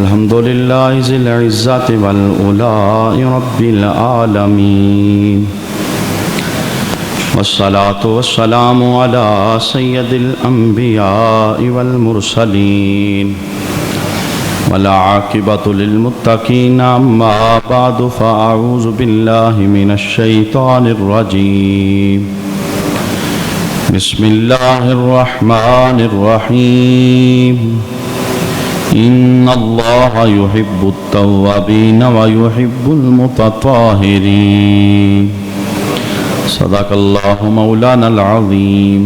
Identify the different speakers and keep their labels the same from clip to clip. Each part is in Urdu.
Speaker 1: الحمد لله ذي العزة والعلاء رب العالمين، والصلاة والسلام على سيد الأنبياء والمرسلين، والعاقبة للمتقين. أما بعد فأعوذ بالله من الشيطان الرجيم. بسم الله الرحمن الرحيم. إن الله يحب التوابين ويحب المتطهرين. صدق الله مولانا العظيم.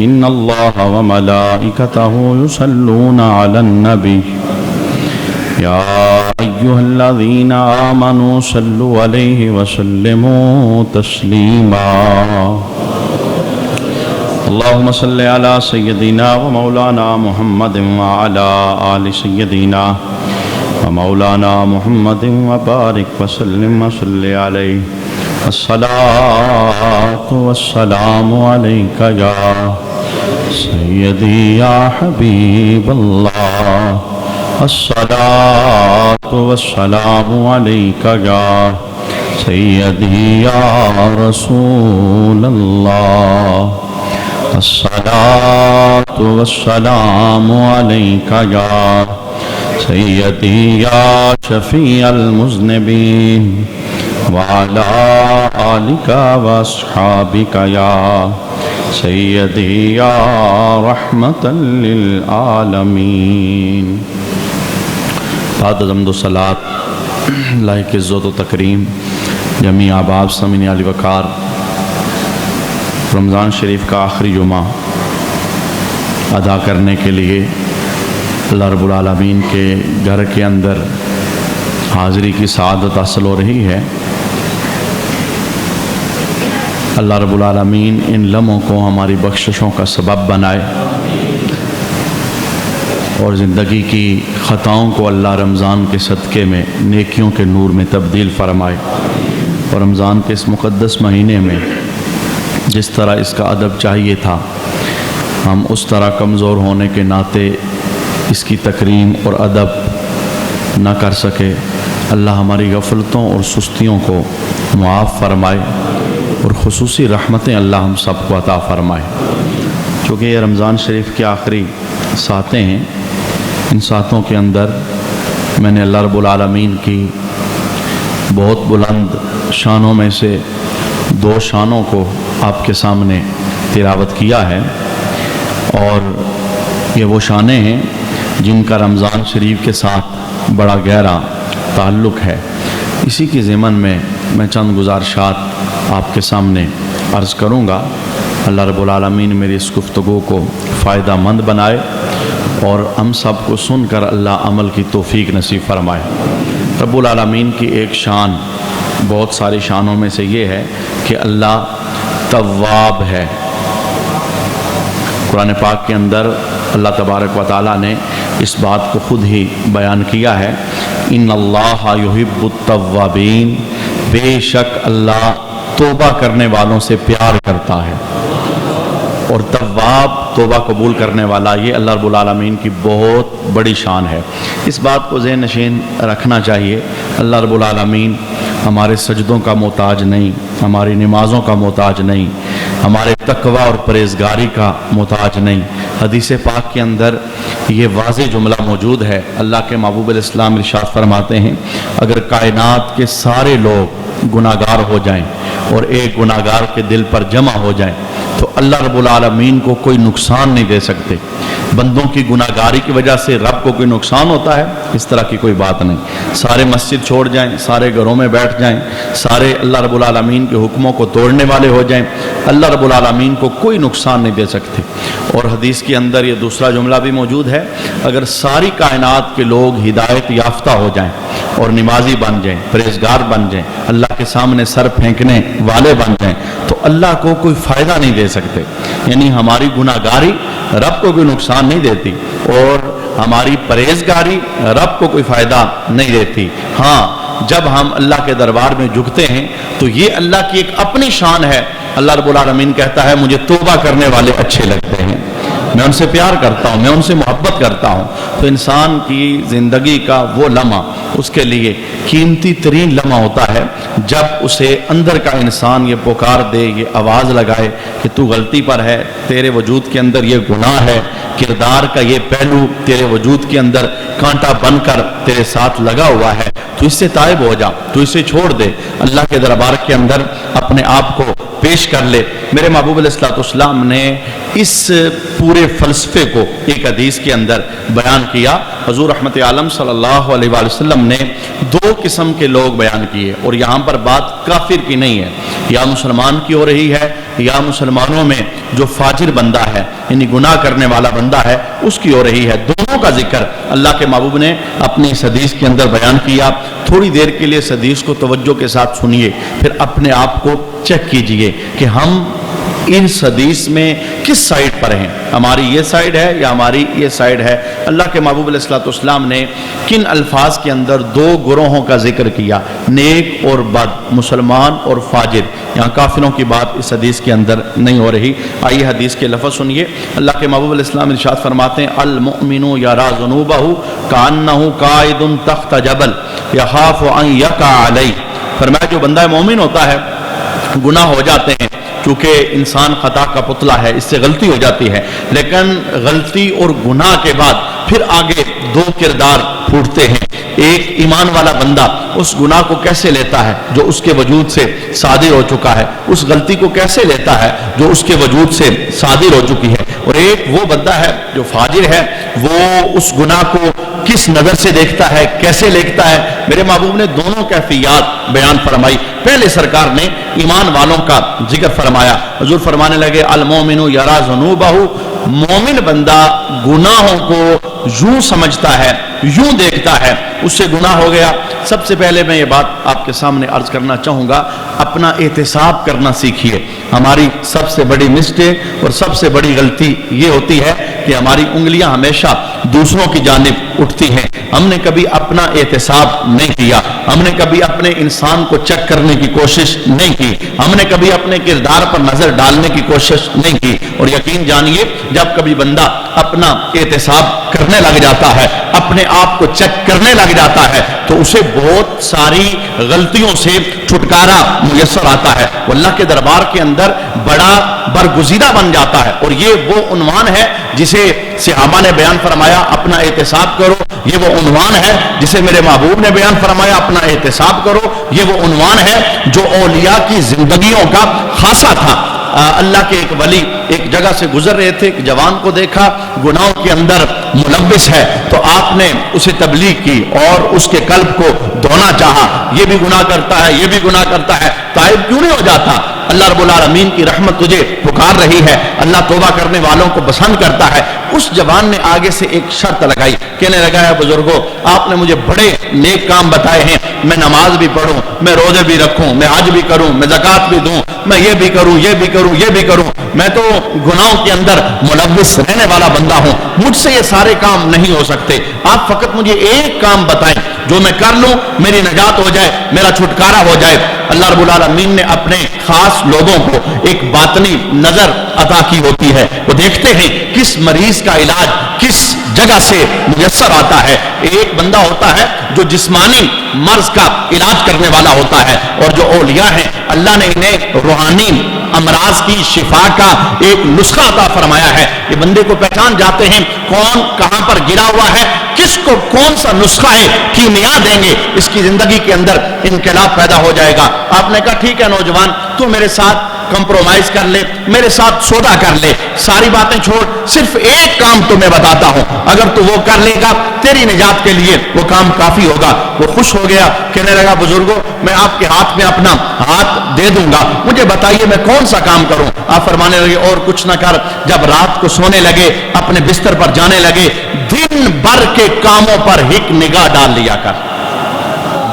Speaker 1: إن الله وملائكته يصلون على النبي يا أيها الذين آمنوا صلوا عليه وسلموا تسليما. اللهم صل على سيدنا ومولانا محمد وعلى آل سيدنا ومولانا محمد وبارك وسلم وصل عليه. الصلاة والسلام عليك يا سيدي يا حبيب الله. الصلاة والسلام عليك يا سيدي يا رسول الله. الصلاة والسلام عليك يا سيدي يا شفيع المذنبين، وعلى آلك وأصحابك يا سيدي يا رحمة للعالمين. بعد حمد و صلاة لائق عزت و تکریم جمیع احباب سامعین علی وقار، رمضان شریف کا آخری جمعہ ادا کرنے کے لیے اللہ رب العالمین کے گھر کے اندر حاضری کی سعادت حاصل ہو رہی ہے. اللہ رب العالمین ان لمحوں کو ہماری بخششوں کا سبب بنائے اور زندگی کی خطاؤں کو اللہ رمضان کے صدقے میں نیکیوں کے نور میں تبدیل فرمائے، اور رمضان کے اس مقدس مہینے میں جس طرح اس کا ادب چاہیے تھا ہم اس طرح کمزور ہونے کے ناطے اس کی تکریم اور ادب نہ کر سکے. اللہ ہماری غفلتوں اور سستیوں کو معاف فرمائے اور خصوصی رحمتیں اللہ ہم سب کو عطا فرمائے. چونکہ یہ رمضان شریف کے آخری ساتیں ہیں، ان ساتوں کے اندر میں نے اللہ رب العالمین کی بہت بلند شانوں میں سے دو شانوں کو آپ کے سامنے تلاوت کیا ہے، اور یہ وہ شانیں ہیں جن کا رمضان شریف کے ساتھ بڑا گہرا تعلق ہے. اسی کی ضمن میں چند گزارشات آپ کے سامنے عرض کروں گا. اللہ رب العالمین میری اس گفتگو کو فائدہ مند بنائے اور ہم سب کو سن کر اللہ عمل کی توفیق نصیب فرمائے. رب العالمین کی ایک شان بہت ساری شانوں میں سے یہ ہے کہ اللہ تواب ہے. قرآن پاک کے اندر اللہ تبارک و تعالیٰ نے اس بات کو خود ہی بیان کیا ہے، ان اللہ یحب التوابین، بے شک اللہ توبہ کرنے والوں سے پیار کرتا ہے. اور تواب توبہ قبول کرنے والا، یہ اللہ رب العالمین کی بہت بڑی شان ہے. اس بات کو ذہن نشین رکھنا چاہیے. اللہ رب العالمین ہمارے سجدوں کا محتاج نہیں، ہماری نمازوں کا محتاج نہیں، ہمارے تقوی اور پرہیزگاری کا محتاج نہیں. حدیث پاک کے اندر یہ واضح جملہ موجود ہے. اللہ کے محبوب علیہ السلام ارشاد فرماتے ہیں، اگر کائنات کے سارے لوگ گناہگار ہو جائیں اور ایک گناہگار کے دل پر جمع ہو جائیں تو اللہ رب العالمین کو کوئی نقصان نہیں دے سکتے. بندوں کی گناہگاری کی وجہ سے رب کو کوئی نقصان ہوتا ہے؟ اس طرح کی کوئی بات نہیں. سارے مسجد چھوڑ جائیں، سارے گھروں میں بیٹھ جائیں، سارے اللہ رب العالمین کے حکموں کو توڑنے والے ہو جائیں، اللہ رب العالمین کو کوئی نقصان نہیں دے سکتے. اور حدیث کے اندر یہ دوسرا جملہ بھی موجود ہے، اگر ساری کائنات کے لوگ ہدایت یافتہ ہو جائیں اور نمازی بن جائیں، پرہیزگار بن جائیں، اللہ کے سامنے سر پھینکنے والے بن جائیں تو اللہ کو کوئی فائدہ نہیں دے سکتے. یعنی ہماری گناہگاری رب کو کوئی نقصان نہیں دیتی اور ہماری پرہیزگاری رب کو کوئی فائدہ نہیں دیتی. ہاں، جب ہم اللہ کے دربار میں جھکتے ہیں تو یہ اللہ کی ایک اپنی شان ہے. اللہ رب العالمین کہتا ہے مجھے توبہ کرنے والے اچھے لگتے ہیں. میں ان سے پیار کرتا ہوں، میں ان سے محبت کرتا ہوں، تو انسان کی زندگی کا وہ لمحہ اس کے لیے قیمتی ترین لمحہ ہوتا ہے جب اسے اندر کا انسان یہ پکار دے، یہ آواز لگائے کہ تو غلطی پر ہے، تیرے وجود کے اندر یہ گناہ ہے، کردار کا یہ پہلو تیرے وجود کے اندر کانٹا بن کر تیرے ساتھ لگا ہوا ہے، تو اس سے تائب ہو جا، تو اسے چھوڑ دے، اللہ کے دربار کے اندر اپنے آپ کو پیش کر لے۔ میرے محبوب علیہ الصلوۃ والسلام نے اس پورے فلسفے کو ایک حدیث کے اندر بیان کیا۔ حضور رحمت عالم صلی اللہ علیہ وآلہ وسلم نے دو قسم کے لوگ بیان کیے، اور یہاں پر بات کافر کی نہیں ہے، یا مسلمان کی ہو رہی ہے یا مسلمانوں میں جو فاجر بندہ ہے، یعنی گناہ کرنے والا بندہ ہے، اس کی ہو رہی ہے۔ دونوں کا ذکر اللہ کے محبوب نے اپنی اس حدیث کے اندر بیان کیا۔ تھوڑی دیر کے لیے اس حدیث کو توجہ کے ساتھ سنیے، پھر اپنے آپ کو چیک کیجئے کہ ہم اس حدیث میں کس سائیڈ پر ہیں، ہماری یہ سائیڈ ہے یا ہماری یہ سائیڈ ہے۔ اللہ کے محبوب علیہ الصلوۃ والسلام نے کن الفاظ کے اندر دو گروہوں کا ذکر کیا، نیک اور بد، مسلمان اور فاجر۔ یہاں کافروں کی بات اس حدیث کے اندر نہیں ہو رہی۔ آئیے حدیث کے لفظ سنیے۔ اللہ کے محبوب علیہ السلام ارشاد فرماتے ہیں، المؤمن یری ذنوبہ کأنہ قائد تحت جبل یخاف ان یقع علیہ۔ فرمایا جو بندہ مومن ہوتا ہے، گناہ ہو جاتے ہیں، چونکہ انسان خطا کا پتلا ہے، اس سے غلطی ہو جاتی ہے، لیکن غلطی اور گناہ کے بعد پھر آگے دو کردار پھوٹتے ہیں۔ ایک ایمان والا بندہ اس گناہ کو کیسے لیتا ہے جو اس کے وجود سے صادر ہو چکا ہے، اس غلطی کو کیسے لیتا ہے جو اس کے وجود سے صادر ہو چکی ہے، اور ایک وہ بندہ ہے جو فاجر ہے، وہ اس گناہ کو کس نظر سے دیکھتا ہے، کیسے دیکھتا ہے۔ میرے محبوب نے دونوں کیفیات بیان فرمائی۔ پہلے سرکار نے ایمان والوں کا ذکر فرمایا۔ حضور فرمانے لگے، المؤمن یری ذنوبہ، مومن بندہ گناہوں کو یوں سمجھتا ہے، یوں دیکھتا ہے، اس سے گناہ ہو گیا۔ سب سے پہلے میں یہ بات آپ کے سامنے عرض کرنا چاہوں گا، اپنا احتساب کرنا سیکھیے۔ ہماری سب سے بڑی مسٹیک اور سب سے بڑی غلطی یہ ہوتی ہے کہ ہماری انگلیاں ہمیشہ دوسروں کی جانب اٹھتی ہیں۔ ہم نے کبھی اپنا احتساب نہیں کیا، ہم نے کبھی اپنے انسان کو چیک کرنے کی کوشش نہیں کی، ہم نے کبھی اپنے کردار پر نظر ڈالنے کی کوشش نہیں کی۔ اور یقین جانیے، جب کبھی بندہ اپنا احتساب کرنے لگ جاتا ہے، اپنے آپ کو چیک کرنے لگ جاتا ہے، تو اسے بہت ساری غلطیوں سے چھٹکارا میسر آتا ہے، وہ اللہ کے دربار کے اندر بڑا برگزیدہ بن جاتا ہے۔ اور یہ وہ عنوان ہے جسے صحابہ نے بیان فرمایا، اپنا احتساب کرو۔ یہ وہ عنوان ہے جسے میرے محبوب نے بیان فرمایا، اپنا احتساب کرو۔ یہ وہ عنوان ہے جو اولیاء کی زندگیوں کا خاصہ تھا۔ اللہ کے ایک ولی ایک جگہ سے گزر رہے تھے، ایک جوان کو دیکھا گناہوں کے اندر ملوث ہے، تو آپ نے اسے تبلیغ کی اور اس کے قلب کو دھونا چاہا۔ یہ بھی گناہ کرتا ہے، یہ بھی گناہ کرتا ہے، تائب کیوں نہیں ہو جاتا؟ اللہ رب العالمین کی رحمت تجھے پکار رہی ہے، اللہ توبہ کرنے والوں کو پسند کرتا ہے۔ اس جوان نے آگے سے ایک شرط لگائی، کہنے لگا ہے بزرگوں، آپ نے مجھے بڑے نیک کام بتائے ہیں، میں نماز بھی پڑھوں، میں روزے بھی رکھوں، میں حج بھی کروں، میں زکوٰۃ بھی دوں، میں یہ بھی کروں، یہ بھی کروں، یہ بھی کروں، میں تو گناہوں کے اندر ملوث رہنے والا بندہ ہوں، مجھ سے یہ سارے کام نہیں ہو سکتے، آپ فقط مجھے ایک کام بتائیں جو میں کر لوں میری نجات ہو جائے، میرا چھٹکارا ہو جائے۔ اللہ رب العالمین نے اپنے خاص لوگوں کو ایک باطنی نظر عطا کی ہوتی ہے، وہ دیکھتے ہیں کس مریض کا علاج کس جگہ سے میسر آتا ہے۔ ایک بندہ ہوتا ہے جو جسمانی مرض کا علاج کرنے والا ہوتا ہے، اور جو اولیاء ہیں اللہ نے انہیں روحانی امراض کی شفا کا ایک نسخہ عطا فرمایا ہے۔ یہ بندے کو پہچان جاتے ہیں کون کہاں پر گرا ہوا ہے، کس کو کون سا نسخہ ہے، کیمیا دیں گے، اس کی زندگی کے اندر انقلاب پیدا ہو جائے گا۔ آپ نے کہا ٹھیک ہے نوجوان، تو میرے ساتھ کمپرومائز کر لے، میرے ساتھ سودا کر لے، ساری باتیں چھوڑ، صرف ایک کام تو میں بتاتا ہوں، اگر تو وہ کر لے گا تیری نجات کے لیے وہ کام کافی ہوگا۔ وہ خوش ہو گیا، کہنے لگا بزرگوں میں آپ کے ہاتھ میں اپنا ہاتھ دے دوں گا، مجھے بتائیے میں کون سا کام کروں۔ آپ فرمانے لگے اور کچھ نہ کر، جب رات کو سونے لگے اپنے بستر پر جانے لگے، دن بھر کے کاموں پر ایک نگاہ ڈال لیا کر،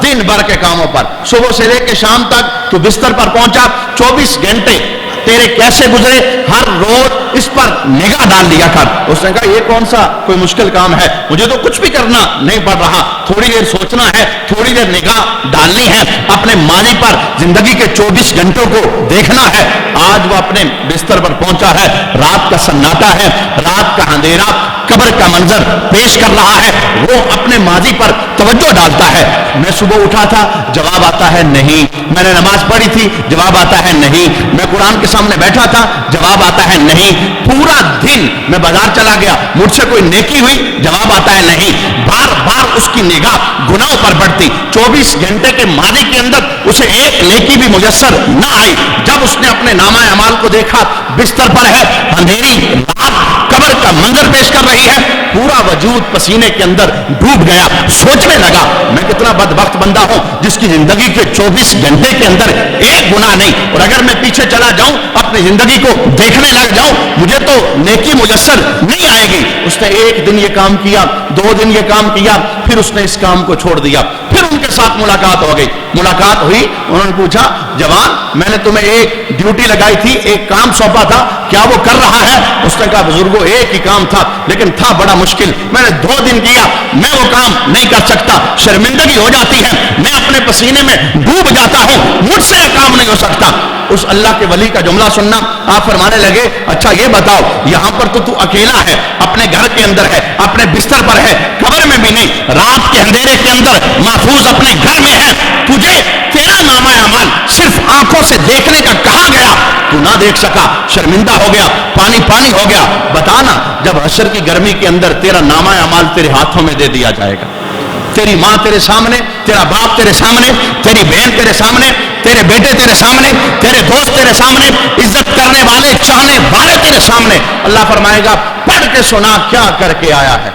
Speaker 1: دن بھر کے کاموں پر، صبح سے لے کے شام تک تو بستر پر پہنچا، 24 گھنٹے تیرے کیسے گزرے ہر روز اس پر نگاہ ڈال لیا کر۔ اس نے کہا یہ کون سا کوئی مشکل کام ہے، مجھے تو کچھ بھی کرنا نہیں پڑ رہا، تھوڑی دیر سوچنا ہے، تھوڑی دیر نگاہ ڈالنی ہے، اپنے ماضی پر زندگی کے 24 گھنٹوں کو دیکھنا ہے۔ آج وہ اپنے بستر پر پہنچا ہے، رات کا سناٹا ہے، رات کا اندھیرا قبر کا منظر پیش کر رہا ہے، وہ اپنے ماضی پر توجہ ڈالتا ہے۔ میں صبح اٹھا تھا، جواب آتا ہے نہیں، میں نے نماز پڑھی تھی، جواب آتا ہے نہیں، میں قرآن کے سامنے بیٹھا تھا، جواب آتا ہے نہیں، پورا دن میں بازار چلا گیا، مجھ سے کوئی نیکی ہوئی، جواب آتا ہے نہیں۔ بار بار اس کی نگاہ گناہوں پر پڑتی، 24 گھنٹے کے ماضی کے اندر اسے ایک نیکی بھی میسر نہ آئی۔ جب اس نے اپنے نامہ اعمال کو دیکھا، بستر پر ہے، اندھیری رات قبر کا منظر پیش کر رہی ہے، پورا وجود پسینے کے اندر ڈوب گیا، سوچنے لگا میں کتنا بدبخت بندہ ہوں جس کی زندگی کے 24 گھنٹے کے اندر ایک گناہ نہیں، اور اگر میں پیچھے چلا جاؤں اپنی زندگی کو دیکھنے لگ جاؤں مجھے تو نیکی میسر نہیں آئے گی۔ اس نے ایک دن یہ کام کیا، 2 دن یہ کام کیا، پھر اس نے اس کام کو چھوڑ دیا۔ پھر ان کے ساتھ ملاقات ہو گئی، ملاقات ہوئی، انہوں نے پوچھا جوان میں نے تمہیں ایک ڈیوٹی لگائی تھی، ایک کام سونپا تھا، کیا وہ کر رہا ہے؟ اس نے کہا بزرگوں ایک ہی کام تھا لیکن تھا بڑا مشکل، میں نے 2 دن کیا، میں وہ کام نہیں کر سکتا، شرمندگی ہو جاتی ہے، میں اپنے پسینے میں ڈوب جاتا ہوں، مجھ سے یہ کام نہیں ہو سکتا۔ اس اللہ کے ولی کا جملہ سننا، آپ فرمانے لگے اچھا یہ بتاؤ یہاں پر تو اکیلا ہے، اپنے گھر کے اندر ہے، اپنے بستر پر ہے، قبر میں بھی نہیں، رات کے اندھیرے کے اندر محفوظ اپنے گھر میں ہے، تجھے تیرا نامہ اعمال صرف آنکھوں سے دیکھنے کا کہا گیا، تو نہ دیکھ سکا، شرمندہ ہو گیا، پانی پانی ہو گیا، بتانا جب حشر کی گرمی کے اندر تیرا نامہ اعمال تیرے ہاتھوں میں دے دیا جائے گا، تیری ماں تیرے سامنے، تیرا باپ تیرے سامنے، تیری بہن تیرے سامنے، تیرے بیٹے تیرے سامنے، تیرے دوست تیرے سامنے، عزت کرنے والے چاہنے والے تیرے سامنے، اللہ فرمائے گا پڑھ کے سنا کیا کر کے آیا ہے۔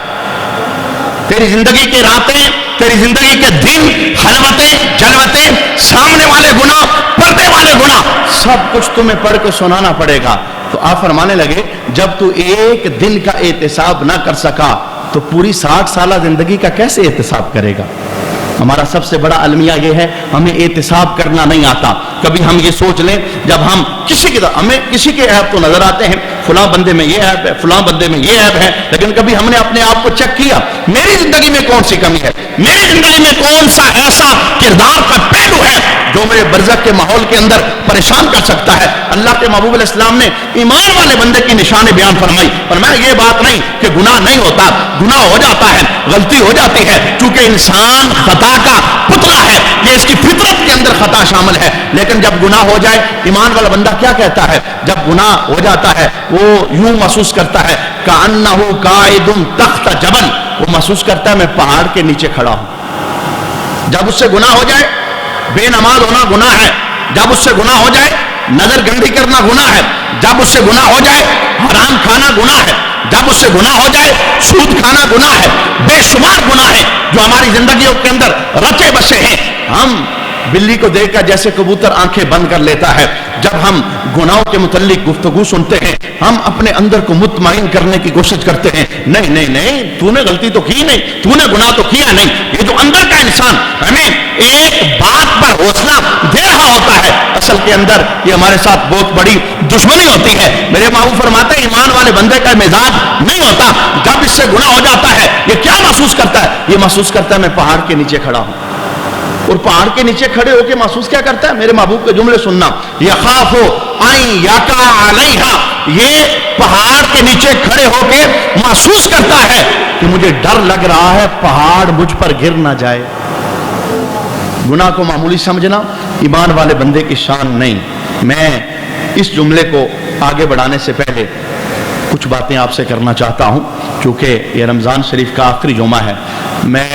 Speaker 1: تیری زندگی کی راتیں، تیری زندگی کے دن، خلوتیں، جلوتیں، سامنے والے گناہ، پردے والے گناہ، سب کچھ تمہیں پڑھ کے سنانا پڑے گا۔ تو آپ فرمانے لگے جب تو ایک دن کا احتساب نہ کر سکا تو پوری 60 سالہ زندگی کا کیسے احتساب کرے گا؟ ہمارا سب سے بڑا المیہ یہ ہے ہمیں احتساب کرنا نہیں آتا۔ کبھی ہم یہ سوچ لیں جب ہم ہمیں کسی کے عیب تو نظر آتے ہیں، فلاں بندے میں یہ عیب ہے، فلاں بندے میں یہ عیب ہے، لیکن کبھی ہم نے اپنے آپ کو چیک کیا میری زندگی میں کون سی کمی ہے، میری زندگی میں کون سا ایسا کردار کا پہلو ہے جو میرے برزخ کے ماحول کے اندر پریشان کر سکتا ہے۔ اللہ کے محبوب علیہ السلام نے ایمان والے بندے کی نشانیں بیان فرمائی، فرمایا یہ بات نہیں کہ گناہ نہیں ہوتا، گناہ ہو جاتا ہے، غلطی ہو جاتی ہے، چونکہ انسان خطا کا پتلا ہے، یہ اس کی فطرت کے اندر خطا شامل ہے، لیکن جب گناہ ہو جائے ایمان والا بندہ کیا کہتا ہے؟ جب گناہ ہو جاتا ہے وہ یوں محسوس کرتا ہے کأنہ قائد تحت جبل، وہ محسوس کرتا ہے میں پہاڑ کے نیچے کھڑا ہوں۔ جب اس سے گناہ ہو جائے، بے نماز ہونا گناہ ہے، جب اس سے گناہ ہو جائے نظر گندی کرنا گناہ ہے، جب اس سے گناہ ہو جائے حرام کھانا گناہ ہے، جب اس سے گناہ ہو جائے سود کھانا گناہ ہے، بے شمار گناہ ہے جو ہماری زندگیوں کے اندر رچے بسے ہیں۔ ہم بلی کو دیکھ کر جیسے کبوتر آنکھیں بند کر لیتا ہے، جب ہم گناہوں کے متعلق گفتگو سنتے ہیں ہم اپنے اندر کو مطمئن کرنے کی کوشش کرتے ہیں، نہیں نہیں نہیں تو نے غلطی تو کی نہیں، تو نے گناہ تو کیا نہیں۔ یہ جو اندر کا انسان ہمیں ایک بات پر حوصلہ دے رہا ہوتا ہے، اصل کے اندر یہ ہمارے ساتھ بہت بڑی دشمنی ہوتی ہے۔ میرے محبوب فرماتے ہیں ایمان والے بندے کا مزاج نہیں ہوتا، جب اس سے گناہ ہو جاتا ہے یہ کیا محسوس کرتا ہے؟ یہ محسوس کرتا ہے میں پہاڑ کے نیچے کھڑا ہوں، اور پہاڑ کے نیچے کھڑے ہو کے محسوس کیا کرتا ہے؟ میرے محبوب کے جملے سننا، یخاف ان یقع علیہا، یہ پہاڑ کے نیچے کھڑے ہو کے محسوس کرتا ہے کہ مجھے ڈر لگ رہا ہے پہاڑ مجھ پر گر نہ جائے۔ گناہ کو معمولی سمجھنا ایمان والے بندے کی شان نہیں۔ میں اس جملے کو آگے بڑھانے سے پہلے کچھ باتیں آپ سے کرنا چاہتا ہوں، کیونکہ یہ رمضان شریف کا آخری جمعہ ہے۔ میں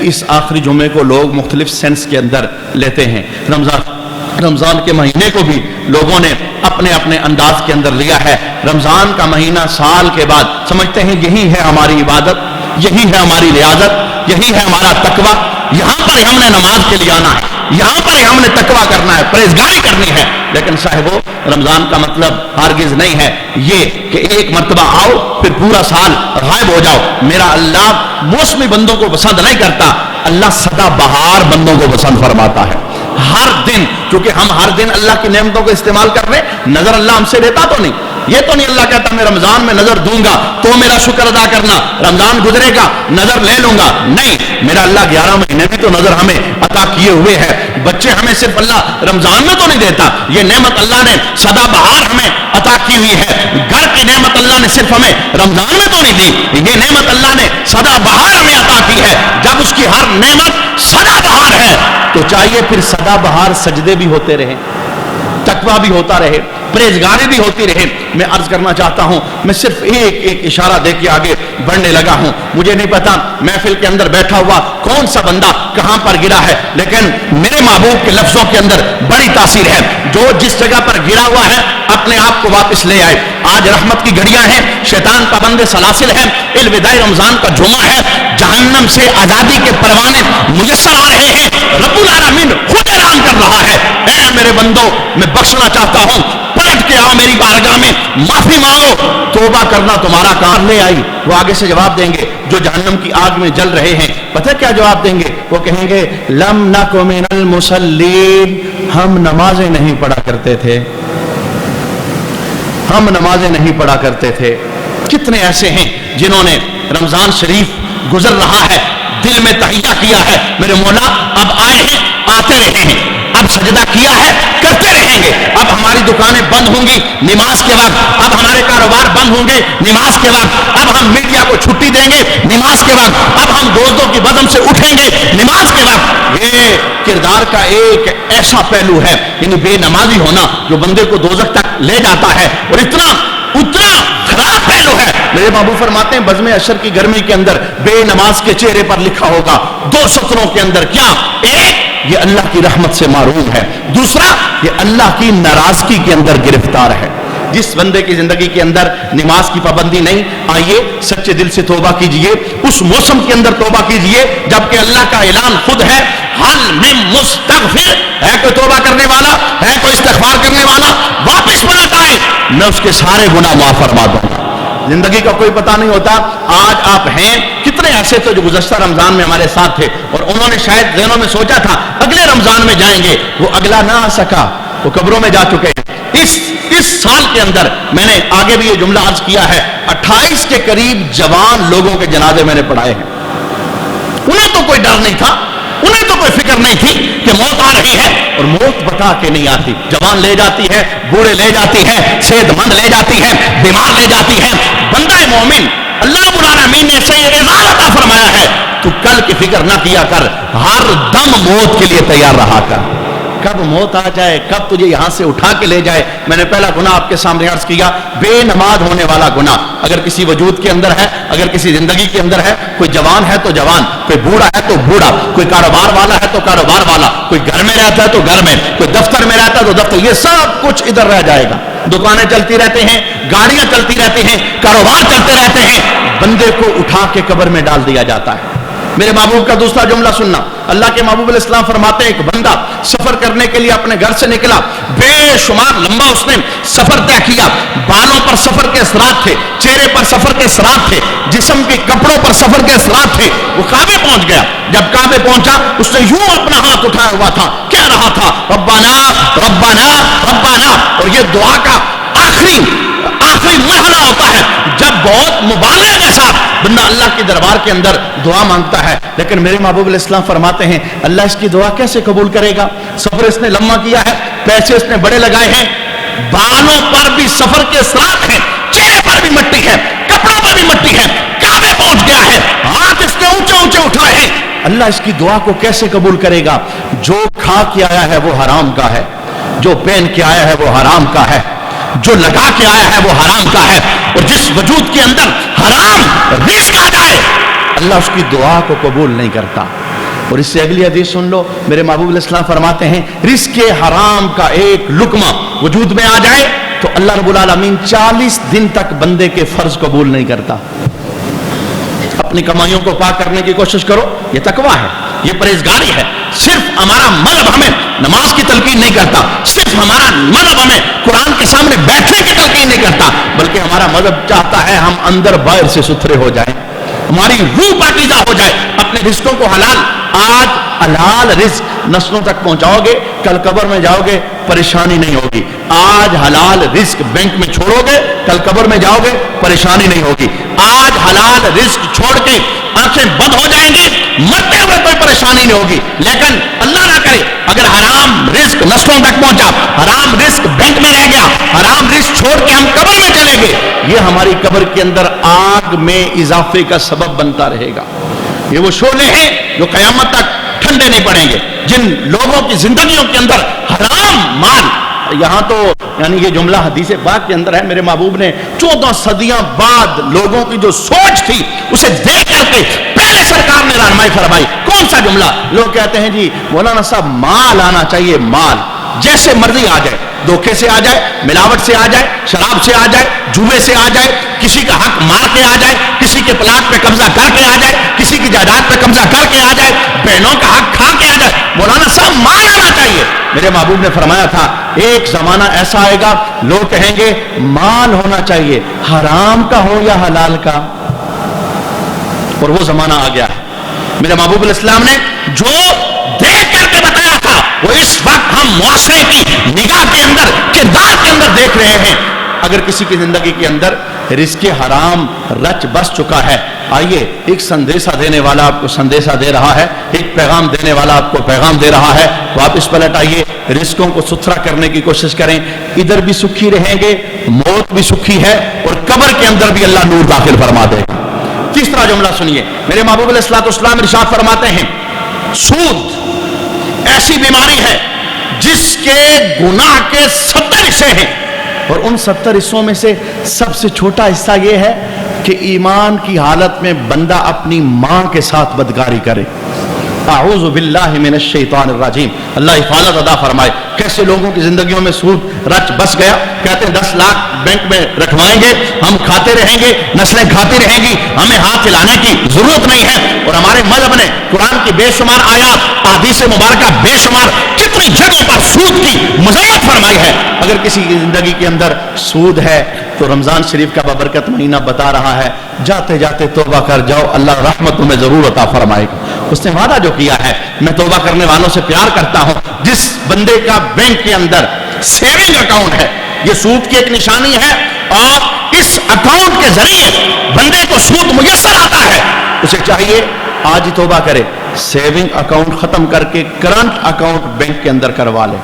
Speaker 1: اس آخری جمعے کو لوگ مختلف سینس کے اندر لیتے ہیں، رمضان کے مہینے کو بھی لوگوں نے اپنے اپنے انداز کے اندر لیا ہے۔ رمضان کا مہینہ سال کے بعد سمجھتے ہیں یہی ہے ہماری عبادت، یہی ہے ہماری ریاضت، یہی ہے ہمارا تقویٰ، یہاں پر ہم نے نماز کے لیے آنا ہے، یہاں پر ہم نے تقویٰ کرنا ہے، پرہیزگاری کرنی ہے۔ لیکن صاحبو رمضان کا مطلب ہرگز نہیں ہے یہ کہ ایک مرتبہ آؤ پھر پورا سال غائب ہو جاؤ۔ میرا اللہ موسمی بندوں کو پسند نہیں کرتا، اللہ سدا بہار بندوں کو پسند فرماتا ہے۔ ہر دن، کیونکہ ہم ہر دن اللہ کی نعمتوں کو استعمال کر رہے ہیں، نظر اللہ ہم سے لیتا تو نہیں. یہ تو نہیں اللہ کہتا میں رمضان میں نظر دوں گا تو میرا شکر ادا کرنا، رمضان گزرے گا نظر لے لوں گا. نہیں، میرا اللہ 11 مہینے بھی تو نظر ہمیں عطا کیے ہوئے ہے. بچے ہمیں صرف اللہ رمضان میں تو نہیں دیتا، یہ نعمت اللہ نے سدا بہار ہمیں عطا کی ہوئی ہے. گھر کی نعمت اللہ نے صرف ہمیں رمضان میں تو نہیں دی، یہ نعمت اللہ نے سدا بہار ہمیں عطا کی ہے. جب اس کی ہر نعمت سدا بہار ہے تو چاہیے پھر سدا بہار سجدے بھی ہوتے رہے، تقویٰ بھی ہوتا رہے، پرہیزگاری بھی ہوتی رہے. میں عرض کرنا چاہتا ہوں، میں صرف ایک اشارہ دے کے آگے بڑھنے لگا ہوں. مجھے نہیں پتا محفل کے اندر بیٹھا ہوا کون سا بندہ کہاں پر گرا ہے، لیکن میرے محبوب کے لفظوں کے اندر بڑی تاثیر ہے. جو جس جگہ پر گرا ہوا ہے اپنے آپ کو واپس لے آئے. آج رحمت کی گھڑیاں ہیں، شیطان پابند سلاسل ہے، الوداع رمضان کا جمعہ ہے، جہنم سے آزادی کے پروانے میسر آ رہے ہیں. رب العالمین خود اعلان کر رہا ہے، اے میرے بندو میں بخشنا چاہتا ہوں، پلٹ کے آؤ میری بارگاہ میں، معافی مانگو، توبہ کرنا تمہارا کام. لے آئی. وہ آگے سے جواب دیں گے جو جہنم کی آگ میں جل رہے ہیں. پتہ کیا جواب دیں گے؟ وہ کہیں گے لم نک من المصلین، ہم نمازیں نہیں پڑھا کرتے تھے، ہم نمازیں نہیں پڑھا کرتے تھے. کتنے ایسے ہیں جنہوں نے رمضان شریف گزر رہا ہے دل میں تہیہ کیا ہے میرے مولا اب آئے ہیں آتے رہے ہیں، اب سجدہ کیا ہے کرتے رہیں گے، اب ہماری دکانیں بند ہوں گی نماز کے وقت، اب ہمارے کاروبار بند ہوں گے نماز کے وقت، اب ہم میڈیا کو چھٹی دیں گے نماز کے وقت، اب ہم دوستوں کی بدن سے اٹھیں گے نماز کے وقت. یہ کردار کا ایک ایسا پہلو ہے، یعنی بے نمازی ہونا جو بندے کو دوزخ تک لے جاتا ہے، اور اتنا خراب پہلو ہے. میرے محبوب فرماتے ہیں بزم عشر کی گرمی کے اندر بے نماز کے چہرے پر لکھا ہوگا 2 سطروں کے اندر کیا؟ ایک، یہ اللہ کی رحمت سے محروم ہے، دوسرا یہ اللہ کی ناراضگی کے اندر گرفتار ہے. جس بندے کی زندگی کے اندر نماز کی پابندی نہیں، آئیے سچے دل سے توبہ کیجئے، اس موسم کے اندر توبہ کیجئے جبکہ اللہ کا اعلان خود ہے حل من مستغفر، ہے کوئی توبہ کرنے والا، ہے کوئی استغفار کرنے والا، واپس پلٹ آئے میں اس کے سارے گناہ معاف فرما دوں گا. زندگی کا کوئی پتہ نہیں ہوتا. آج آپ ہیں، کتنے ایسے تو جو گزشتہ رمضان میں ہمارے ساتھ تھے اور انہوں نے شاید ذہنوں میں سوچا تھا اگلے رمضان میں جائیں گے، وہ اگلا نہ آ سکا، وہ قبروں میں جا چکے ہیں. اس سال کے اندر میں نے آگے بھی یہ جملہ عرض کیا ہے، 28 کے قریب جوان لوگوں کے جنازے میں نے پڑھائے ہیں. انہیں تو کوئی ڈر نہیں تھا، انہیں تو کوئی فکر نہیں تھی کہ موت آ رہی ہے، اور موت بتا کے نہیں آتی. جوان لے جاتی ہے، بوڑھے لے جاتی ہے، صحت مند لے جاتی ہے، بیمار لے جاتی ہے. بندہ مومن اللہ رب العالمین نے اسے اعزاز عطا فرمایا ہے، تو کل کی فکر نہ کیا کر، ہر دم موت کے لیے تیار رہا کر. کب موت آ جائے، کب تجھے یہاں سے اٹھا کے لے جائے. میں نے پہلا گناہ آپ کے سامنے عرض کیا، بے نماز ہونے والا گناہ. اگر کسی وجود کے اندر ہے، اگر کسی زندگی کے اندر ہے، کوئی جوان ہے تو جوان، کوئی بوڑھا ہے تو بوڑھا، کوئی کاروبار والا ہے تو کاروبار والا، کوئی گھر میں رہتا ہے تو گھر میں، کوئی دفتر میں رہتا ہے تو دفتر، یہ سب کچھ ادھر رہ جائے گا. دکانیں چلتی رہتے ہیں، گاڑیاں چلتی رہتی ہیں، کاروبار چلتے رہتے ہیں، بندے کو اٹھا کے قبر میں ڈال دیا جاتا ہے. میرے محبوب کا دوسرا جملہ سننا. اللہ کے محبوب علیہ السلام فرماتے ہیں ایک بندہ سفر کرنے کے لیے اپنے گھر سے نکلا، بے شمار لمبا اس نے سفر طے کیا، بالوں پر سفر کے اثرات تھے، چہرے پر سفر کے اثرات تھے، جسم کے کپڑوں پر سفر کے اثرات تھے. وہ کعبے پہنچ گیا. جب کعبے پہنچا اس نے یوں اپنا ہاتھ اٹھایا ہوا تھا، کہہ رہا تھا ربنا ربنا ربنا. اور یہ دعا کا آخری مرحلہ ہوتا ہے جب بہت مبالغے کے ساتھ بندہ اللہ کے دربار کے اندر دعا مانگتا ہے. لیکن میرے محبوب علیہ السلام فرماتے ہیں اللہ اس کی دعا کیسے قبول کرے گا؟ سفر اس نے لمبا کیا ہے، پیسے اس نے بڑے لگائے ہیں، بالوں پر بھی سفر کے اثرات ہیں، چہرے پر بھی مٹی ہے، کپڑوں پر بھی مٹی ہے، کعبے پہنچ گیا ہے، ہاتھ اس نے اونچے اونچے اٹھائے ہیں. اللہ اس کی دعا کو کیسے قبول کرے گا؟ جو کھا کے آیا ہے وہ حرام کا ہے، جو پہن کے آیا ہے وہ حرام کا ہے، جو لگا کے آیا ہے وہ حرام کا ہے. اور جس وجود کے اندر حرام رزق آ جائے اللہ اس کی دعا کو قبول نہیں کرتا. اور اس سے اگلی حدیث سن لو. میرے محبوب علیہ السلام فرماتے ہیں رزق حرام کا ایک لقمہ وجود میں آ جائے تو اللہ رب العالمین 40 دن تک بندے کے فرض قبول نہیں کرتا. اپنی کمائیوں کو پاک کرنے کی کوشش کرو، یہ تقویٰ ہے، یہ پرہیزگاری ہے. صرف ہمارا مذہب ہمیں نماز کی تلقین نہیں کرتا، صرف ہمارا مذہب ہمیں قرآن کے سامنے بیٹھنے کی تلقین نہیں کرتا، بلکہ ہمارا مذہب چاہتا ہے ہم اندر باہر سے ستھرے ہو جائیں، ہماری روح پاکیزہ ہو جائے، اپنے رزقوں کو حلال. آج حلال رزق نسلوں تک پہنچاؤ گے, کل قبر میں جاؤ گے پریشانی نہیں ہوگی. آج حلال رزق بینک میں چھوڑو گے, کل قبر میں جاؤ گے پریشانی نہیں ہوگی. آج حلال رزق چھوڑ کے آنکھیں بند ہو جائیں گی, مرتے ہوئے کوئی پریشانی نہیں ہوگی. لیکن اللہ نہ کرے اگر حرام رزق نسلوں تک پہنچا, حرام رزق بینک میں رہ گیا, حرام رزق چھوڑ کے ہم قبر میں چلے گئے, یہ ہماری قبر کے اندر آگ میں اضافے کا سبب بنتا رہے گا. یہ وہ شعلے ہیں جو قیامت تک ٹھنڈے نہیں پڑیں گے. جن لوگوں کی زندگیوں کے اندر حرام مال, یہاں تو یعنی یہ جملہ حدیث پاک کے اندر ہے, میرے محبوب نے 14 صدیاں بعد لوگوں کی جو سوچ تھی اسے دیکھ کر کے پہلے سرکار نے رہنمائی فرمائی. کون سا جملہ؟ لوگ کہتے ہیں جی مولانا صاحب مال آنا چاہیے, مال جیسے مرضی آ جائے, دھوکے سے آ جائے, ملاوٹ سے آ جائے, شراب سے آ جائے, جوئے سے آ جائے, کسی کا حق مار کے آ جائے, کسی کے پلاٹ پہ قبضہ کر کے آ جائے, کسی کی جائیداد پہ قبضہ کر کے آ جائے, بہنوں کا حق کھا کے آ جائے, مولانا صاحب مال آنا چاہیے. میرے محبوب نے فرمایا تھا ایک زمانہ ایسا آئے گا لوگ کہیں گے مال ہونا چاہیے, حرام کا ہو یا حلال کا, اور وہ زمانہ آ گیا ہے. میرے محبوب علیہ السلام نے جو دیکھ کر کے بتایا تھا وہ اس وقت ہم معاشرے کی نگاہ کے اندر, کردار کے اندر دیکھ رہے ہیں. اگر کسی کی زندگی کے اندر رزق حرام رچ بس چکا ہے, آئیے ایک سندیشہ دینے والا آپ کو سندیشہ دے رہا ہے, ایک پیغام دینے والا آپ کو پیغام دے رہا ہے. واپس پلٹ آئیے, رزقوں کو ستھرا کرنے کی کوشش کریں. ادھر بھی سکھی رہیں گے, موت بھی سکھی ہے, اور قبر کے اندر بھی اللہ نور داخل فرما دے گا. تیسرا جملہ سنیے, میرے محبوب علیہ الصلوۃ والسلام ارشاد فرماتے ہیں سود ایسی بیماری ہے جس کے گناہ کے 70 حصے ہیں, اور ان 70 حصوں میں سے سب سے چھوٹا حصہ یہ ہے کہ ایمان کی حالت میں بندہ اپنی ماں کے ساتھ بدکاری کرے. اعوذ باللہ من الشیطان الرجیم. اللہ حفاظت عطا فرمائے. کیسے لوگوں کی زندگیوں میں سود رچ بس گیا, کہتے ہیں 10 لاکھ بینک میں رکھوائیں گے, ہم کھاتے رہیں گے, نسلیں کھاتی رہیں گی, ہمیں ہاتھ ہلانے کی ضرورت نہیں ہے. اور ہمارے مذہب نے قرآن کی بے شمار آیات, احادیث مبارکہ بے شمار کتنی جگہوں پر سود کی مذمت فرمائی ہے. اگر کسی کی زندگی کے اندر سود ہے تو رمضان شریف کا بابرکت مہینہ بتا رہا ہے جاتے جاتے توبہ کر جاؤ, اللہ رحمت تمہیں ضرور عطا فرمائے گا. اس نے وعدہ جو کیا ہے, میں توبہ کرنے والوں سے پیار کرتا ہوں. جس بندے کا بینک کے اندر سیونگ اکاؤنٹ ہے, یہ سود کی ایک نشانی ہے, اور اس اکاؤنٹ کے ذریعے بندے کو سود میسر آتا ہے, اسے چاہیے آج ہی توبہ کرے, سیونگ اکاؤنٹ ختم کر کے کرنٹ اکاؤنٹ بینک کے اندر کروا لے.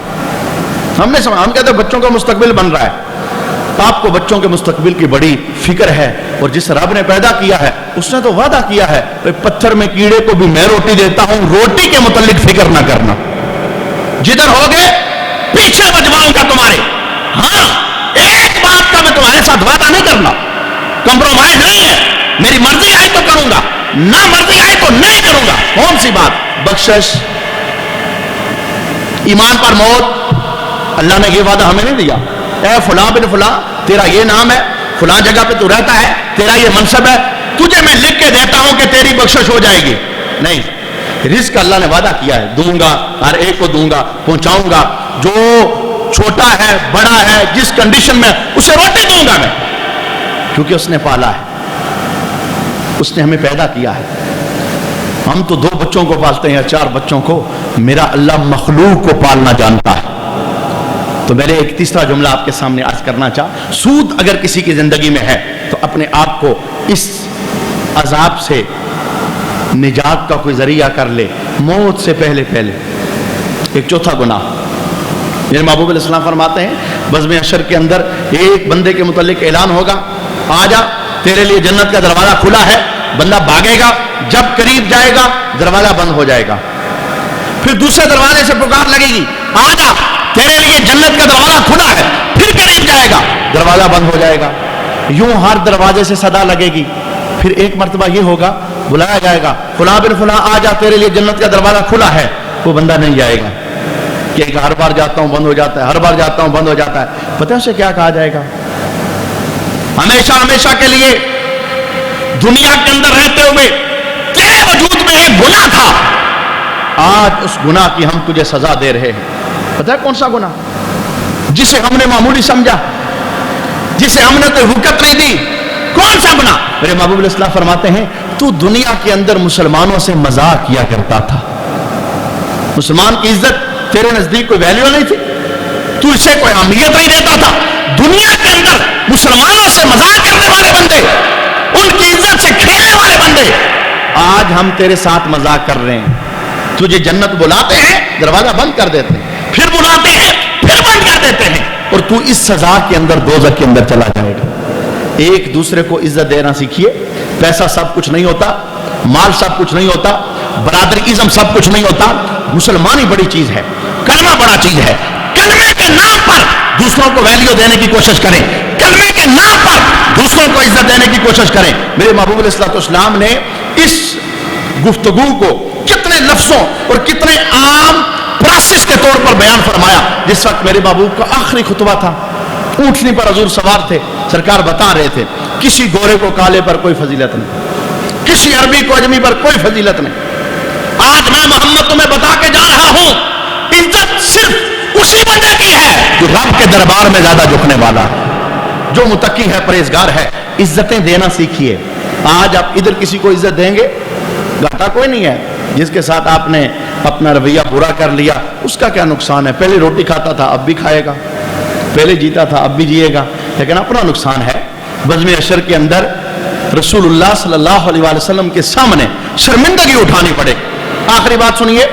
Speaker 1: ہم کہتے ہیں بچوں کا مستقبل بن رہا ہے, آپ کو بچوں کے مستقبل کی بڑی فکر ہے, اور جس رب نے پیدا کیا ہے اس نے تو وعدہ کیا ہے پتھر میں کیڑے کو بھی میں روٹی دیتا ہوں, روٹی کے متعلق فکر نہ کرنا, جدھر ہوگے پیچھے بجواؤں گا تمہارے. ہاں ایک بات کا میں تمہارے ساتھ وعدہ نہیں کرنا, کمپرومائز نہیں ہے, میری مرضی آئے تو کروں گا, نہ مرضی آئے تو نہیں کروں گا. کون سی بات؟ بخشش, ایمان پر موت. اللہ نے یہ وعدہ ہمیں نہیں دیا, اے فلاں بن فلاں تیرا یہ نام ہے, فلاں جگہ پہ تو رہتا ہے, تیرا یہ منصب ہے, تجھے میں لکھ کے دیتا ہوں کہ تیری بخشش ہو جائے گی. نہیں, رزق اللہ نے وعدہ کیا ہے, دوں گا, ہر ایک کو دوں گا, پہنچاؤں گا, جو چھوٹا ہے بڑا ہے جس کنڈیشن میں اسے روٹی دوں گا میں, کیونکہ اس نے پالا ہے, اس نے ہمیں پیدا کیا ہے. ہم تو 2 بچوں کو پالتے ہیں یا 4 بچوں کو, میرا اللہ مخلوق کو پالنا جانتا ہے. تو میں نے ایک تیسرا جملہ آپ کے سامنے عرض کرنا چاہا, سود اگر کسی کی زندگی میں ہے تو اپنے آپ کو اس عذاب سے نجات کا کوئی ذریعہ کر لے موت سے پہلے. ایک چوتھا گناہ, میرے محبوب علیہ السلام فرماتے ہیں بزم حشر کے اندر ایک بندے کے متعلق اعلان ہوگا, آ جا تیرے لیے جنت کا دروازہ کھلا ہے. بندہ بھاگے گا, جب قریب جائے گا دروازہ بند ہو جائے گا. پھر دوسرے دروازے سے پکار لگے گی, آ جا تیرے لیے جنت کا دروازہ کھلا ہے. پھر قریب جائے گا, دروازہ بند ہو جائے گا. یوں ہر دروازے سے صدا لگے گی. پھر ایک مرتبہ یہ ہوگا, بلایا جائے گا, فلاں بن فلاں آ جا تیرے لیے جنت کا دروازہ کھلا ہے. وہ بندہ نہیں جائے گا, کہ ہر بار جاتا ہوں بند ہو جاتا ہے, ہر بار جاتا ہوں بند ہو جاتا ہے. پتہ ہے اسے کیا کہا جائے گا؟ ہمیشہ ہمیشہ کے لیے دنیا کے اندر رہتے ہوئے تیرے وجود میں ایک گناہ تھا, آج اس گناہ کی ہم تجھے سزا دے رہے ہیں. پتہ ہے کون سا گناہ؟ جسے ہم نے معمولی سمجھا, جسے ہم نے کوئی وقت نہیں دی. کون سا گناہ؟ میرے محبوب علیہ السلام فرماتے ہیں تو دنیا کے اندر مسلمانوں سے مذاق کیا کرتا تھا. مسلمان کی عزت تیرے نزدیک کوئی ویلیو نہیں تھی؟ تو اسے کوئی اہمیت نہیں دیتا تھا؟ دنیا کے اندر مسلمانوں سے مذاق کرنے والے بندے، ان کی عزت سے کھیلنے والے بندے، آج ہم تیرے ساتھ مذاق کر رہے ہیں. تجھے جنت بلاتے ہیں، دروازہ بند کر دیتے ہیں، پھر بلاتے ہیں، پھر بند کر دیتے ہیں، اور تو اس سزا کے اندر، دوزخ کے اندر چلا جائے گا. ایک دوسرے کو عزت دینا سیکھیے. پیسہ سب کچھ نہیں ہوتا، مال سب کچھ نہیں ہوتا، برادریزم سب کچھ نہیں ہوتا. مسلمانی بڑی چیز ہے، کلمہ بڑا چیز ہے. کلمے کے نام پر دوسروں کو ویلیو دینے کی کوشش کریں، کلمے کے نام پر دوسروں کو عزت دینے کی کوشش کریں. میرے محبوب علیہ السلام نے اس گفتگو کو کتنے لفظوں اور کتنے عام پروسیس کے طور پر بیان فرمایا. جس وقت میرے محبوب کا آخری خطبہ تھا، اونٹنی پر حضور سوار تھے، سرکار بتا رہے تھے کسی گورے کو کالے پر کوئی فضیلت نہیں، کسی عربی کو اجمی پر کوئی فضیلت نہیں. آج میں محمد تمہیں بتا کے جا رہا ہوں، عزت صرف اسی بندے کی ہے جو رب کے دربار میں زیادہ جھکنے والا ہے، جو متقی ہے، پرہیزگار ہے. عزتیں دینا سیکھیے. آج آپ ادھر کسی کو عزت دیں گے، گھاٹا کوئی نہیں ہے. جس کے ساتھ آپ نے اپنا رویہ برا کر لیا، اس کا کیا نقصان ہے؟ پہلے روٹی کھاتا تھا، اب بھی کھائے گا، پہلے جیتا تھا، اب بھی جیے گا، لیکن اپنا نقصان ہے. بزم عشر کے اندر رسول اللہ صلی اللہ علیہ وسلم کے سامنے شرمندگی اٹھانی پڑے. آخری بات سنیے،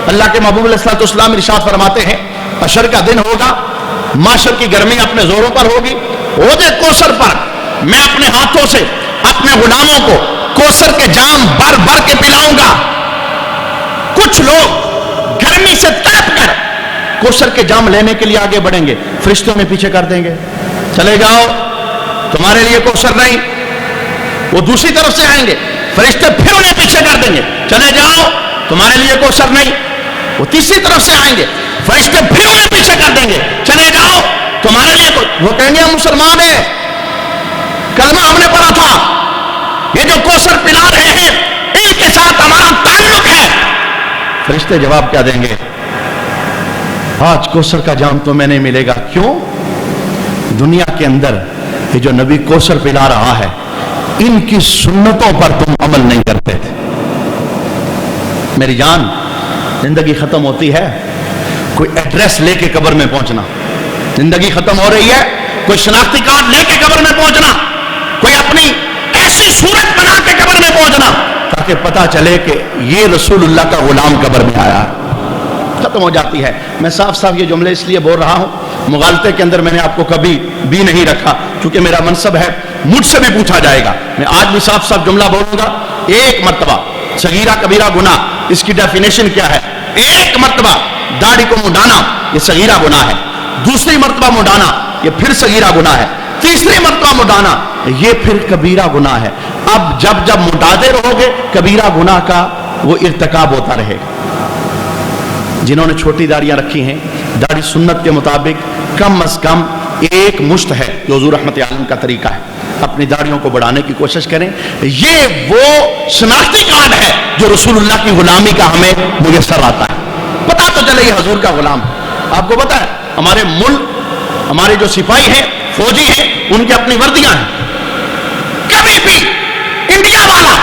Speaker 1: اللہ کے محبوب علیہ السلام ارشاد فرماتے ہیں عشر کا دن ہوگا، معاشر کی گرمی اپنے زوروں پر ہوگی، عہد کوثر پر میں اپنے ہاتھوں سے اپنے غلاموں کو کوثر کے جام بھر بھر کے پلاؤں گا. کچھ لوگ گرمی سے تڑپ کر کوثر کے جام لینے کے لیے آگے بڑھیں گے، فرشتوں میں پیچھے کر دیں گے، چلے جاؤ تمہارے لیے کوثر نہیں. وہ دوسری طرف سے آئیں گے، فرشتے پھر انہیں پیچھے کر دیں گے، چلے جاؤ تمہارے لیے کوثر نہیں. وہ تیسری طرف سے آئیں گے، فرشتے پھر انہیں پیچھے کر دیں گے، چلے جاؤ تمہارے لیے. وہ کہیں گے ہم مسلمان ہیں، کلمہ ہم نے پڑھا تھا، یہ جو کوثر پلا رہے ہیں ان کے ساتھ ہمارا تعلق ہے. فرشتے جواب کیا دیں گے؟ آج کوثر کا جام تمہیں نہیں ملے گا. کیوں؟ دنیا کے اندر یہ جو نبی کوثر پلا رہا ہے، ان کی سنتوں پر تم عمل نہیں کرتے تھے. میری جان، زندگی ختم ہوتی ہے، کوئی ایڈریس لے کے قبر میں پہنچنا. زندگی ختم ہو رہی ہے، کوئی شناختی کارڈ لے کے قبر میں پہنچنا، کوئی اپنی ایسی صورت بنا کے قبر میں پہنچنا تاکہ پتا چلے کہ یہ رسول اللہ کا غلام قبر میں آیا. ختم ہو جاتی ہے. میں صاف صاف یہ جملے اس لیے بول رہا ہوں، مغالطے کے اندر میں نے آپ کو کبھی بھی نہیں رکھا، کیونکہ میرا منصب ہے، مجھ سے بھی پوچھا جائے گا. میں آج بھی صاف صاف جملہ بولوں گا. ایک مرتبہ صغیرہ کبیرہ گناہ، اس کی ڈیفینیشن کیا ہے؟ ایک مرتبہ داڑھی کو منڈانا یہ صغیرہ گناہ ہے، دوسری مرتبہ منڈانا یہ پھر صغیرہ گناہ ہے، تیسری مرتبہ منڈانا یہ پھر کبیرہ گناہ ہے. اب جب جب منڈاتے رہو گے کبیرہ گناہ کا وہ ارتکاب ہوتا رہے گا. جنہوں نے چھوٹی داڑیاں رکھی ہیں، داڑھی سنت کے مطابق کم از کم ایک مشت ہے جو حضور رحمت عالم کا طریقہ ہے. اپنی داڑھیوں کو بڑھانے کی کوشش کریں. یہ وہ شناختی کارڈ ہے جو رسول اللہ کی غلامی کا ہمیں میسر آتا ہے. پتا تو چلے یہ حضور کا غلام. آپ کو پتا ہے ہمارے ملک، ہمارے جو سپاہی ہیں، فوجی ہیں، ان کی اپنی وردیاں ہیں. کبھی بھی انڈیا والا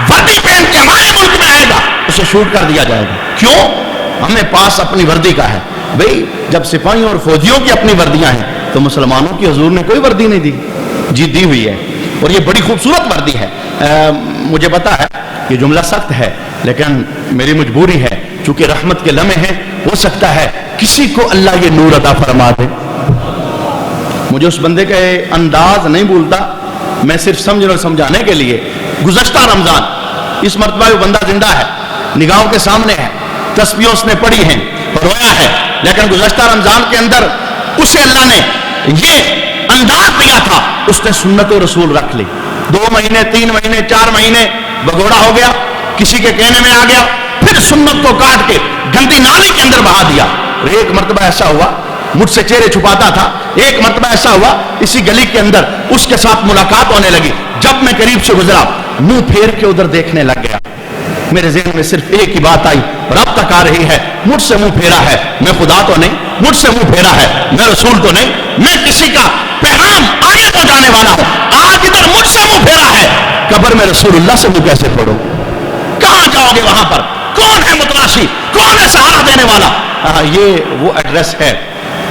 Speaker 1: وردی پہن کے ہمارے ملک میں آئے گا اسے شوٹ کر دیا جائے گا. کیوں؟ ہمیں پاس اپنی وردی کا ہے. بھئی جب سپاہیوں اور فوجیوں کی اپنی وردیاں ہیں تو مسلمانوں کی حضور نے کوئی وردی نہیں دی. جی دی ہوئی ہے، اور یہ بڑی خوبصورت وردی ہے. مجھے پتا ہے یہ جملہ سخت ہے، لیکن میری مجبوری ہے، چونکہ رحمت کے لمحے ہیں، ہو سکتا ہے کسی کو اللہ یہ نور عطا فرما دے. مجھے اس بندے کا انداز نہیں بھولتا، میں صرف سمجھانے کے لیے. گزشتہ رمضان اس مرتبہ وہ بندہ زندہ ہے، نگاہوں کے سامنے ہے، تسبیحیں اس نے پڑھی ہیں، رویا ہے، لیکن گزشتہ رمضان کے اندر اسے اللہ نے یہ انداز دیا تھا، اس نے سنت و رسول رکھ لی. 2 مہینے 3 مہینے 4 مہینے بگوڑا ہو گیا، کسی کے کہنے میں آ گیا، پھر سنت کو کاٹ کے گندی نالی کے اندر بہا دیا. اور ایک مرتبہ ایسا ہوا مجھ سے چہرے چھپاتا تھا، ایک مرتبہ ایسا ہوا اسی گلی کے اندر اس کے ساتھ ملاقات ہونے لگی. جب میں قریب سے گزرا منہ پھیر کے ادھر دیکھنے لگ گیا. میرے ذہن میں صرف ایک ہی بات آئی، رب تک آ رہی ہے، مجھ سے منہ پھیرا ہے، میں خدا تو نہیں، مجھ سے منہ پھیرا ہے، میں رسول تو نہیں، میں کسی کا پیغام آگے پہنچانے والا ہوں. آج ادھر مجھ سے منہ پھیرا ہے، قبر میں رسول اللہ سے منہ کیسے پھوڑو؟ کہاں جاؤ گے وہاں پر؟ کون ہے متلاشی، کون ہے سہارا دینے والا؟ یہ وہ ایڈریس ہے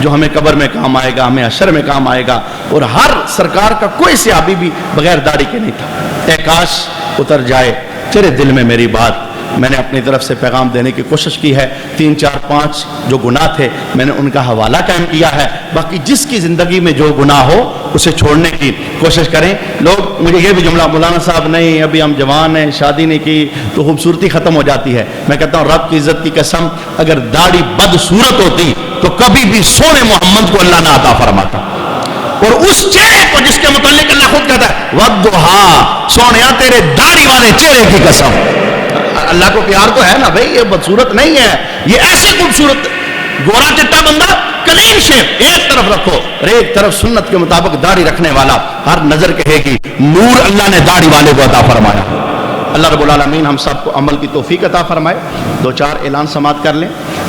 Speaker 1: جو ہمیں قبر میں کام آئے گا، ہمیں حشر میں کام آئے گا. اور ہر سرکار کا کوئی صحابی بھی بغیر داڑھی کے نہیں تھا. اے کاش اتر جائے تیرے دل میں میری بات. میں نے اپنی طرف سے پیغام دینے کی کوشش کی ہے. 3 4 5 جو گناہ تھے میں نے ان کا حوالہ قائم کیا ہے. باقی جس کی زندگی میں جو گناہ ہو اسے چھوڑنے کی کوشش کریں. لوگ مجھے یہ بھی جملہ، مولانا صاحب نہیں ابھی ہم جوان ہیں، شادی نہیں کی تو خوبصورتی ختم ہو جاتی ہے. میں کہتا ہوں رب کی عزت کی قسم، اگر داڑھی بدصورت ہوتی تو کبھی بھی سونے محمد کو اللہ نہ عطا فرماتا. اور اس چہرے کو جس کے متعلق اللہ خود کہتا ہے وَالضُّحَىٰ، سونیا تیرے داڑھی والے چہرے کی قسم. اللہ کو پیار تو ہے نا بھائی، یہ بدصورت نہیں ہے، یہ ایسی خوبصورت گورا چٹا بندہ کلین شیپ ایک طرف رکھو اور ایک طرف سنت کے مطابق داڑھی رکھنے والا، ہر نظر کہے گی نور اللہ نے داڑھی والے کو عطا فرمایا. اللہ رب العالمین ہم سب کو عمل کی توفیق عطا فرمائے. 2 4 اعلان سماعت کر لیں.